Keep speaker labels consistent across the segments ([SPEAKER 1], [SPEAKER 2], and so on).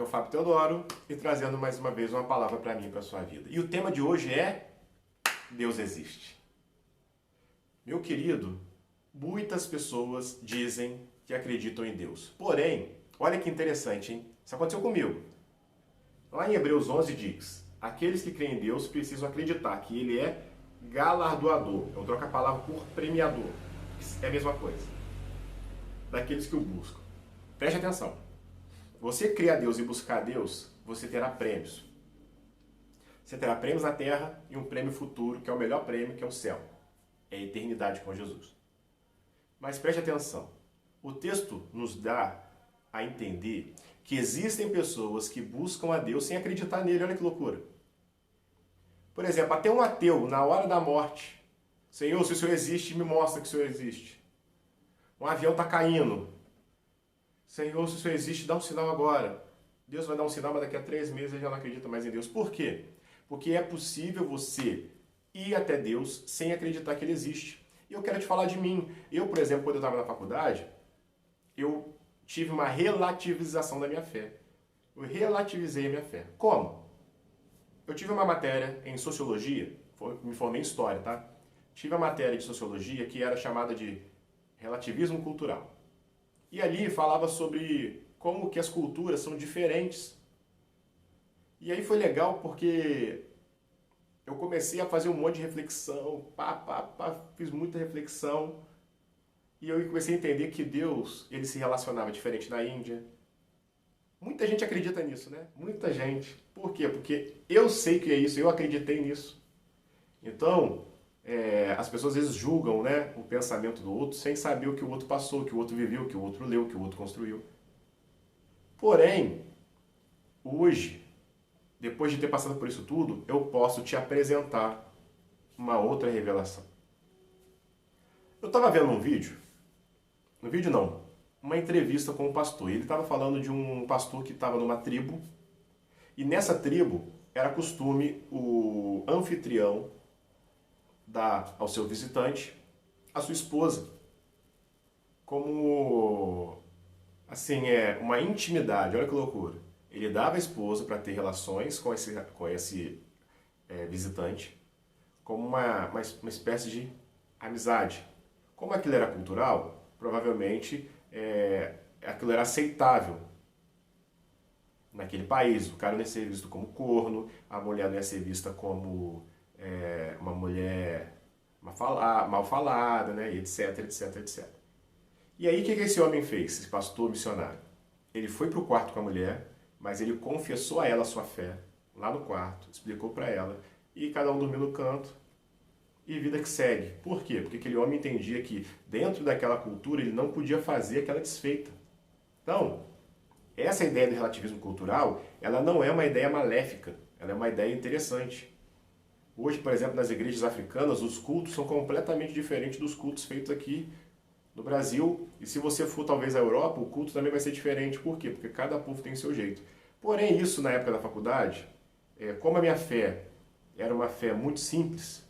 [SPEAKER 1] Aqui é o Fábio Teodoro e trazendo mais uma vez uma palavra para mim e para a sua vida. E o tema de hoje é Deus existe. Meu querido, muitas pessoas dizem que acreditam em Deus. Porém, olha que interessante, hein? Isso aconteceu comigo. Lá em Hebreus 11 diz: aqueles que creem em Deus precisam acreditar que Ele é galardoador. Eu troco a palavra por premiador. É a mesma coisa. Daqueles que o buscam. Preste atenção. Você crer a Deus e buscar a Deus, você terá prêmios. Você terá prêmios na terra e um prêmio futuro, que é o melhor prêmio, que é o céu. É a eternidade com Jesus. Mas preste atenção. O texto nos dá a entender que existem pessoas que buscam a Deus sem acreditar nele. Olha que loucura. Por exemplo, até um ateu, na hora da morte: Senhor, se o Senhor existe, me mostra que o Senhor existe. Um avião está caindo: Senhor, se o Senhor existe, dá um sinal agora. Deus vai dar um sinal, mas daqui a 3 meses ele já não acredita mais em Deus. Por quê? Porque é possível você ir até Deus sem acreditar que Ele existe. E eu quero te falar de mim. Eu, por exemplo, quando eu estava na faculdade, eu tive uma relativização da minha fé. Eu relativizei a minha fé. Como? Eu tive uma matéria em Sociologia, me formei em História, tá? Tive uma matéria de Sociologia que era chamada de Relativismo Cultural. E ali falava sobre como que as culturas são diferentes. E aí foi legal porque eu comecei a fazer um monte de reflexão, fiz muita reflexão. E eu comecei a entender que Deus, ele se relacionava diferente na Índia. Muita gente acredita nisso, né? Muita gente. Por quê? Porque eu sei que é isso, eu acreditei nisso. Então, as pessoas às vezes julgam, né, o pensamento do outro sem saber o que o outro passou, o que o outro viveu, o que o outro leu, o que o outro construiu. Porém, hoje, depois de ter passado por isso tudo, eu posso te apresentar uma outra revelação. Eu estava vendo um vídeo não, uma entrevista com um pastor. Ele estava falando de um pastor que estava numa tribo, e nessa tribo era costume o anfitrião dar ao seu visitante a sua esposa, como assim, uma intimidade. Olha que loucura. Ele dava a esposa para ter relações com esse visitante, como uma espécie de amizade. Como aquilo era cultural, provavelmente aquilo era aceitável naquele país. O cara não ia ser visto como corno, a mulher não ia ser vista como uma mulher mal falada, né? etc, etc, etc. E aí o que esse homem fez, esse pastor missionário? Ele foi para o quarto com a mulher, mas ele confessou a ela a sua fé, lá no quarto, explicou para ela, e cada um dormiu no canto, e vida que segue. Por quê? Porque aquele homem entendia que dentro daquela cultura ele não podia fazer aquela desfeita. Então, essa ideia do relativismo cultural, ela não é uma ideia maléfica, ela é uma ideia interessante. Hoje, por exemplo, nas igrejas africanas, os cultos são completamente diferentes dos cultos feitos aqui no Brasil. E se você for talvez à Europa, o culto também vai ser diferente. Por quê? Porque cada povo tem o seu jeito. Porém, isso na época da faculdade, como a minha fé era uma fé muito simples,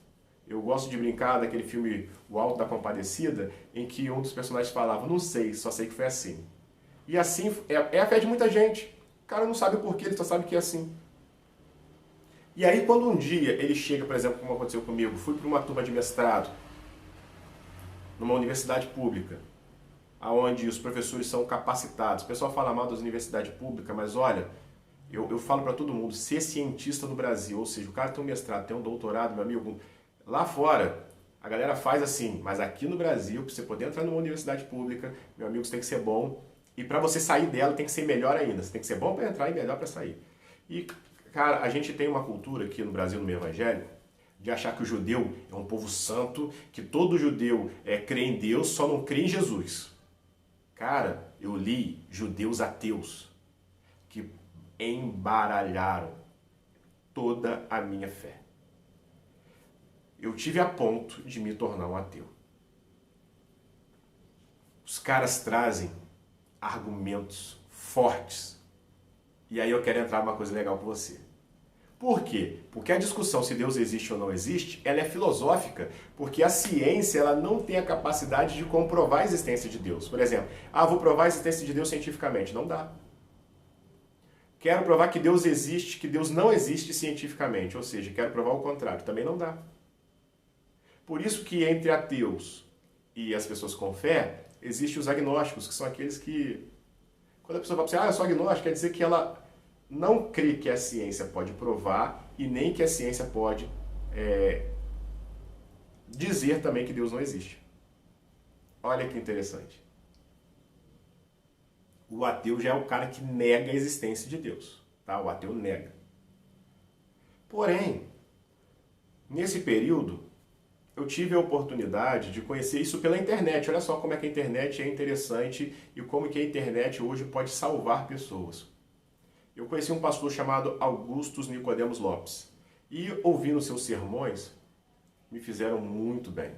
[SPEAKER 1] eu gosto de brincar daquele filme O Alto da Compadecida, em que um dos personagens falava: não sei, só sei que foi assim. E assim é a fé de muita gente. O cara não sabe o porquê, ele só sabe que é assim. E aí quando um dia ele chega, por exemplo, como aconteceu comigo, fui para uma turma de mestrado numa universidade pública, onde os professores são capacitados. O pessoal fala mal das universidades públicas, mas olha, eu falo para todo mundo: ser cientista no Brasil, ou seja, o cara tem um mestrado, tem um doutorado, meu amigo, lá fora a galera faz assim, mas aqui no Brasil, para você poder entrar numa universidade pública, meu amigo, você tem que ser bom, e para você sair dela tem que ser melhor ainda. Você tem que ser bom para entrar e melhor para sair. E, cara, a gente tem uma cultura aqui no Brasil, no meio evangélico, de achar que o judeu é um povo santo, que todo judeu crê em Deus, só não crê em Jesus. Cara, eu li judeus ateus que embaralharam toda a minha fé. Eu tive a ponto de me tornar um ateu. Os caras trazem argumentos fortes. E aí eu quero entrar numa coisa legal com você. Por quê? Porque a discussão se Deus existe ou não existe, ela é filosófica, porque a ciência ela não tem a capacidade de comprovar a existência de Deus. Por exemplo, vou provar a existência de Deus cientificamente. Não dá. Quero provar que Deus existe, que Deus não existe cientificamente, ou seja, quero provar o contrário, também não dá. Por isso que entre ateus e as pessoas com fé, existem os agnósticos, que são aqueles que, quando a pessoa fala para você, eu sou agnóstico, quer dizer que ela não crê que a ciência pode provar e nem que a ciência pode dizer também que Deus não existe. Olha que interessante. O ateu já é o cara que nega a existência de Deus. Tá? O ateu nega. Porém, nesse período, eu tive a oportunidade de conhecer isso pela internet. Olha só como é que a internet é interessante e como que a internet hoje pode salvar pessoas. Eu conheci um pastor chamado Augustus Nicodemos Lopes. E ouvindo seus sermões, me fizeram muito bem.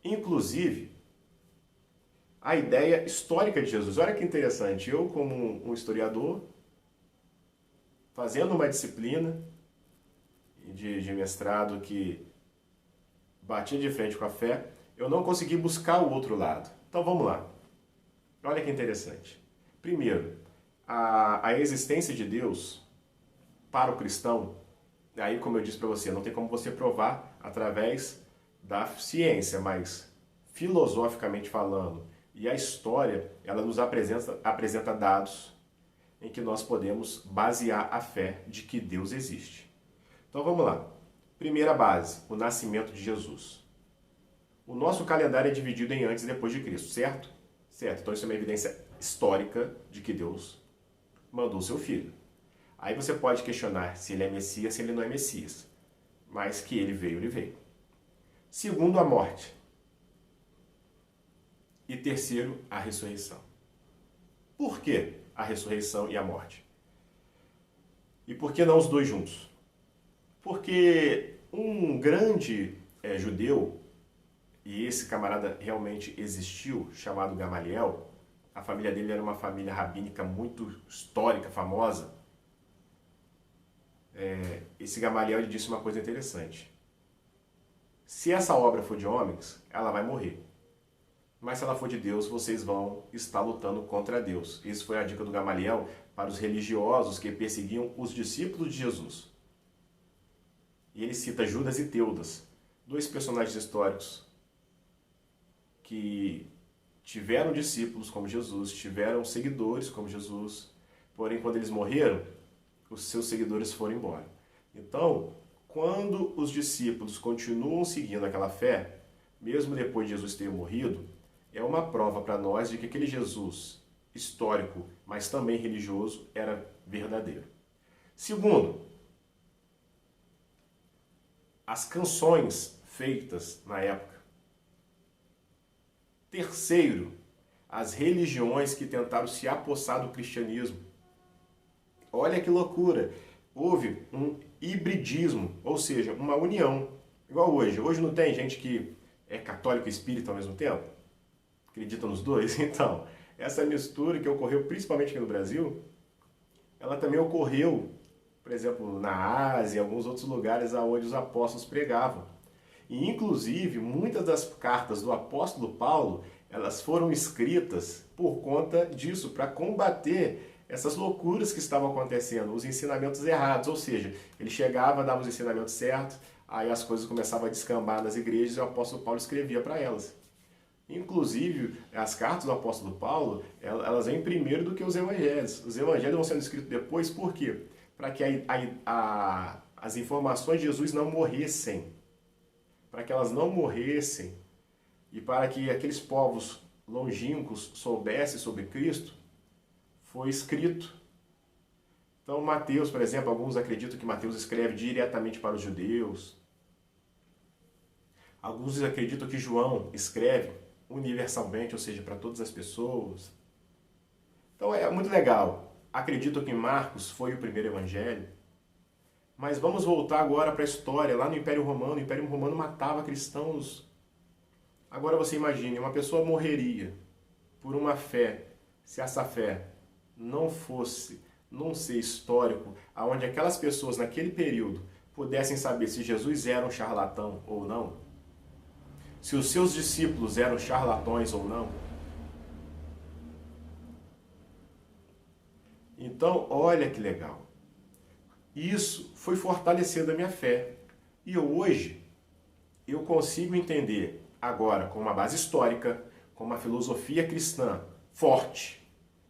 [SPEAKER 1] Inclusive, a ideia histórica de Jesus. Olha que interessante, eu como um historiador, fazendo uma disciplina de mestrado que batia de frente com a fé, eu não consegui buscar o outro lado. Então vamos lá. Olha que interessante. Primeiro, a existência de Deus para o cristão, aí como eu disse para você, não tem como você provar através da ciência, mas filosoficamente falando, e a história, ela nos apresenta dados em que nós podemos basear a fé de que Deus existe. Então vamos lá. Primeira base, o nascimento de Jesus. O nosso calendário é dividido em antes e depois de Cristo, certo? Certo. Então isso é uma evidência histórica de que Deus mandou o seu filho. Aí você pode questionar se ele é Messias, se ele não é Messias. Mas que ele veio, ele veio. Segundo, a morte. E terceiro, a ressurreição. Por que a ressurreição e a morte? E por que não os dois juntos? Porque um grande judeu, e esse camarada realmente existiu, chamado Gamaliel, a família dele era uma família rabínica muito histórica, famosa. Esse Gamaliel ele disse uma coisa interessante. Se essa obra for de homens, ela vai morrer. Mas se ela for de Deus, vocês vão estar lutando contra Deus. Isso foi a dica do Gamaliel para os religiosos que perseguiam os discípulos de Jesus. E ele cita Judas e Teudas, dois personagens históricos que tiveram discípulos como Jesus, tiveram seguidores como Jesus, porém quando eles morreram, os seus seguidores foram embora. Então, quando os discípulos continuam seguindo aquela fé, mesmo depois de Jesus ter morrido, é uma prova para nós de que aquele Jesus histórico, mas também religioso, era verdadeiro. Segundo, as canções feitas na época. Terceiro, as religiões que tentaram se apossar do cristianismo. Olha que loucura! Houve um hibridismo, ou seja, uma união. Igual hoje. Hoje não tem gente que é católico e espírita ao mesmo tempo? Acredita nos dois? Então, essa mistura que ocorreu principalmente aqui no Brasil, ela também ocorreu, por exemplo, na Ásia e alguns outros lugares onde os apóstolos pregavam. E, inclusive, muitas das cartas do apóstolo Paulo, elas foram escritas por conta disso, para combater essas loucuras que estavam acontecendo, os ensinamentos errados. Ou seja, ele chegava, dava os ensinamentos certos, aí as coisas começavam a descambar nas igrejas e o apóstolo Paulo escrevia para elas. Inclusive, as cartas do apóstolo Paulo, elas vêm primeiro do que os evangelhos. Os evangelhos vão sendo escritos depois, por quê? Para que as informações de Jesus não morressem. Para que elas não morressem e para que aqueles povos longínquos soubessem sobre Cristo, foi escrito. Então, Mateus, por exemplo, alguns acreditam que Mateus escreve diretamente para os judeus. Alguns acreditam que João escreve universalmente, ou seja, para todas as pessoas. Então é muito legal. Acredito que Marcos foi o primeiro evangelho. Mas vamos voltar agora para a história, lá no Império Romano. O Império Romano matava cristãos. Agora você imagine, uma pessoa morreria por uma fé, se essa fé não fosse num ser histórico, onde aquelas pessoas naquele período pudessem saber se Jesus era um charlatão ou não, se os seus discípulos eram charlatões ou não. Então, olha que legal. Isso foi fortalecendo a minha fé. E hoje eu consigo entender agora com uma base histórica, com uma filosofia cristã forte,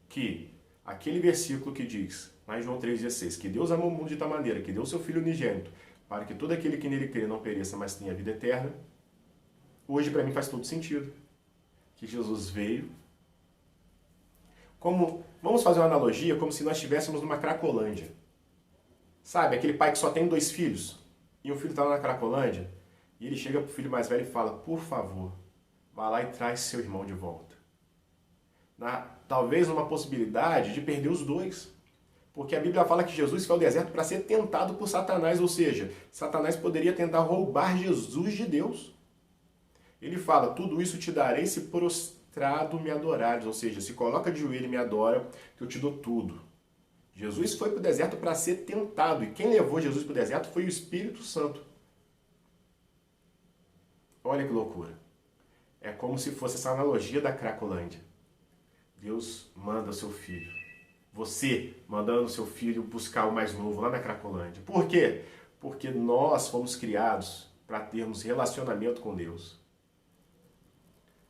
[SPEAKER 1] que aquele versículo que diz, lá em João 3,16, que Deus amou o mundo de tal maneira, que deu o seu Filho unigênito, para que todo aquele que nele crê não pereça, mas tenha vida eterna, hoje para mim faz todo sentido. Que Jesus veio. Vamos fazer uma analogia como se nós estivéssemos numa Cracolândia. Sabe, aquele pai que só tem 2 filhos, e o filho está lá na Cracolândia, e ele chega para o filho mais velho e fala, por favor, vá lá e traz seu irmão de volta. Talvez uma possibilidade de perder os 2. Porque a Bíblia fala que Jesus foi ao deserto para ser tentado por Satanás, ou seja, Satanás poderia tentar roubar Jesus de Deus. Ele fala, tudo isso te darei se prostrado me adorares, ou seja, se coloca de joelho e me adora, que eu te dou tudo. Jesus foi para o deserto para ser tentado, e quem levou Jesus para o deserto foi o Espírito Santo. Olha que loucura. É como se fosse essa analogia da Cracolândia. Deus manda o seu filho. Você mandando o seu filho buscar o mais novo lá na Cracolândia. Por quê? Porque nós fomos criados para termos relacionamento com Deus.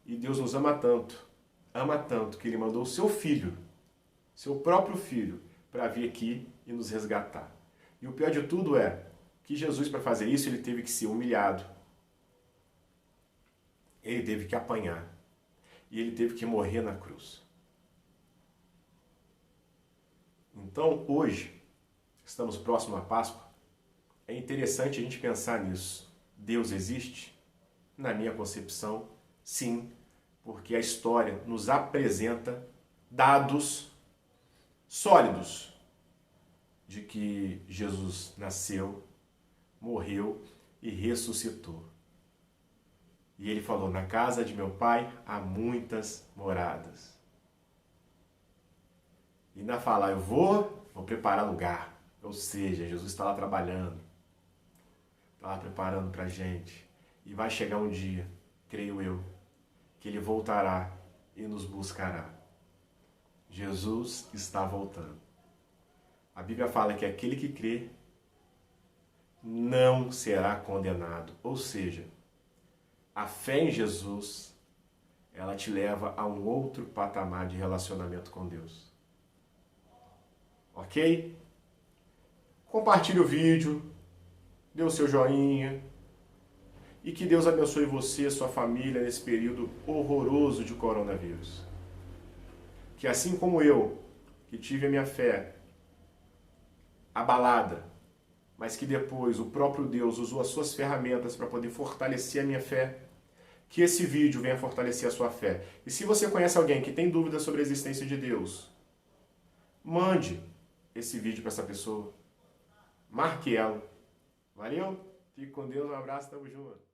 [SPEAKER 1] E Deus nos ama tanto, que Ele mandou o seu filho, seu próprio filho, para vir aqui e nos resgatar. E o pior de tudo é que Jesus, para fazer isso, Ele teve que ser humilhado. Ele teve que apanhar. E Ele teve que morrer na cruz. Então, hoje, estamos próximo à Páscoa, é interessante a gente pensar nisso. Deus existe? Na minha concepção, sim, porque a história nos apresenta dados sólidos de que Jesus nasceu, morreu e ressuscitou. E ele falou, na casa de meu pai há muitas moradas. E ainda fala, eu vou preparar lugar. Ou seja, Jesus está lá trabalhando, está lá preparando para a gente. E vai chegar um dia, creio eu, que Ele voltará e nos buscará. Jesus está voltando. A Bíblia fala que aquele que crê não será condenado. Ou seja, a fé em Jesus, ela te leva a um outro patamar de relacionamento com Deus. Ok? Compartilhe o vídeo, dê o seu joinha e que Deus abençoe você e sua família nesse período horroroso de coronavírus. Que assim como eu, que tive a minha fé abalada, mas que depois o próprio Deus usou as suas ferramentas para poder fortalecer a minha fé, que esse vídeo venha fortalecer a sua fé. E se você conhece alguém que tem dúvidas sobre a existência de Deus, mande esse vídeo para essa pessoa. Marque ela. Valeu? Fique com Deus, um abraço, tamo junto.